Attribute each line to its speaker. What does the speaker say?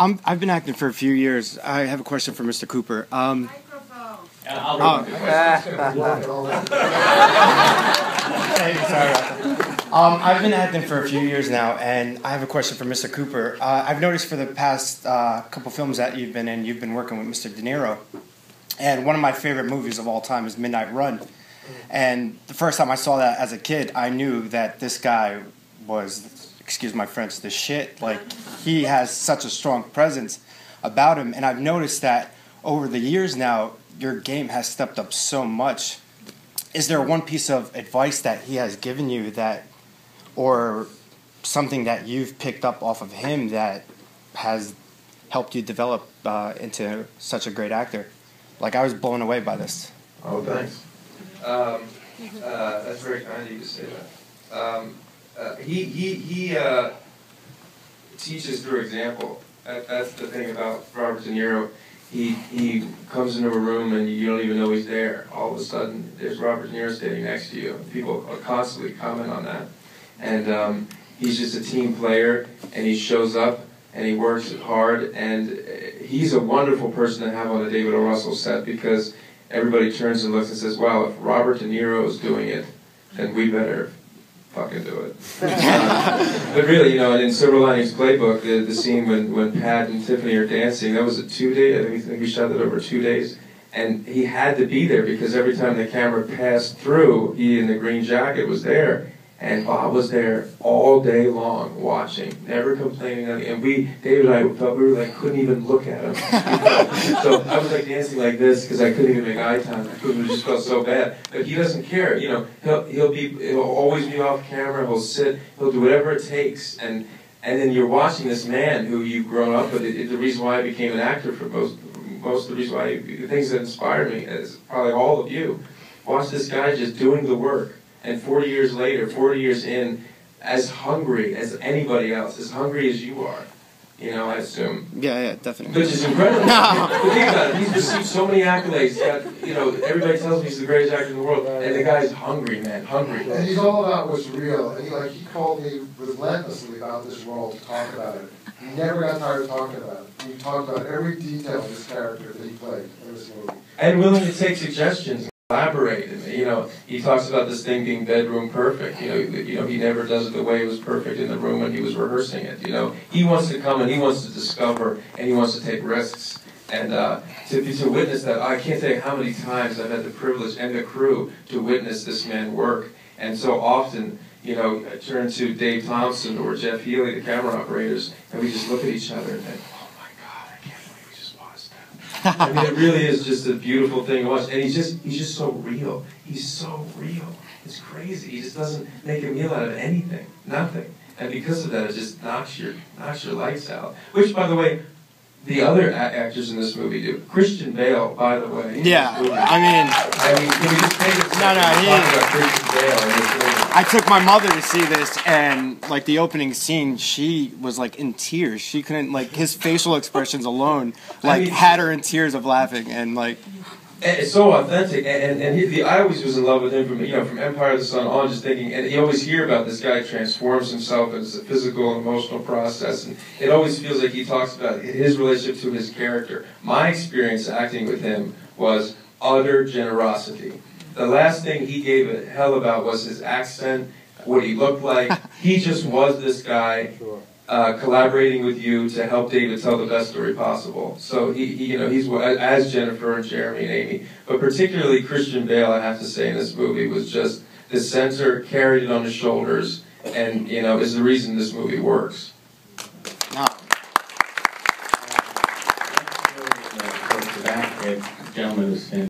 Speaker 1: I've been acting for a few years. I have a question for Mr. Cooper. I've been acting for a few years now, and I have a question for Mr. Cooper. I've noticed for the past couple films that you've been working with Mr. De Niro, and one of my favorite movies of all time is Midnight Run. And the first time I saw that as a kid, I knew that this guy was, excuse my French, the shit. Like, he has such a strong presence about him, and I've noticed that over the years now, your game has stepped up so much. Is there one piece of advice that he has given you that, or something that you've picked up off of him that has helped you develop into such a great actor? Like, I was blown away by this.
Speaker 2: Oh, thanks. That's very kind of you to say that. He teaches through example. That's the thing about Robert De Niro. He comes into a room and you don't even know he's there. All of a sudden, there's Robert De Niro standing next to you. People constantly comment on that. And he's just a team player, and he shows up, and he works hard, and he's a wonderful person to have on a David O. Russell set, because everybody turns and looks and says, wow, if Robert De Niro is doing it, then we better fucking do it. But really, you know, in Silver Linings Playbook, the scene when Pat and Tiffany are dancing, that was a 2-day, I think we shot that over 2 days. And he had to be there because every time the camera passed through, he in the green jacket was there. And Bob was there all day long watching, never complaining. And David and I felt we were like, couldn't even look at him. So I was like dancing like this because I couldn't even make eye contact. It just felt so bad. But he doesn't care. You know, he'll always be off camera. He'll sit. He'll do whatever it takes. And then you're watching this man who you've grown up with. The reason why I became an actor for most of the reason why the things that inspired me is probably all of you. Watch this guy just doing the work. And 40 years later, 40 years in, as hungry as anybody else, as hungry as you are, you know, I assume.
Speaker 1: Yeah, definitely.
Speaker 2: Which is incredible. But think about it. He's received so many accolades. You know, everybody tells me he's the greatest actor in the world, and the guy's hungry, man, hungry.
Speaker 3: And he's all about what's real. And he called me relentlessly about this role to talk about it. He never got tired of talking about it. He talked about every detail of this character that he played in this movie.
Speaker 2: And willing to take suggestions. Collaborate, and you know, he talks about this thing being bedroom perfect. You know, he never does it the way it was perfect in the room when he was rehearsing it. You know, he wants to come and he wants to discover and he wants to take risks. And to witness that, I can't tell you how many times I've had the privilege and the crew to witness this man work. And so often, you know, I turn to Dave Thompson or Jeff Healy, the camera operators, and we just look at each other and think, I mean, it really is just a beautiful thing to watch, and he's just so real. He's so real. It's crazy. He just doesn't make a meal out of anything, nothing, and because of that, it just knocks your lights out. Which, by the way, the other actors in this movie do. Christian Bale, by the way.
Speaker 1: Yeah, I mean,
Speaker 2: can we just take it?
Speaker 1: No,
Speaker 2: talk about Christian Bale in this movie?
Speaker 1: I took my mother to see this, and like the opening scene, she was like in tears. She couldn't, like, his facial expressions alone, like, had her in tears of laughing, and like.
Speaker 2: And it's so authentic, and I always was in love with him from Empire of the Sun on, just thinking, and you always hear about this guy transforms himself as a physical and emotional process, and it always feels like he talks about his relationship to his character. My experience acting with him was utter generosity. The last thing he gave a hell about was his accent, what he looked like. He just was this guy collaborating with you to help David tell the best story possible. So he's as Jennifer and Jeremy and Amy, but particularly Christian Bale, I have to say, in this movie was just the center, carried it on his shoulders, and you know is the reason this movie works.
Speaker 4: The gentleman who's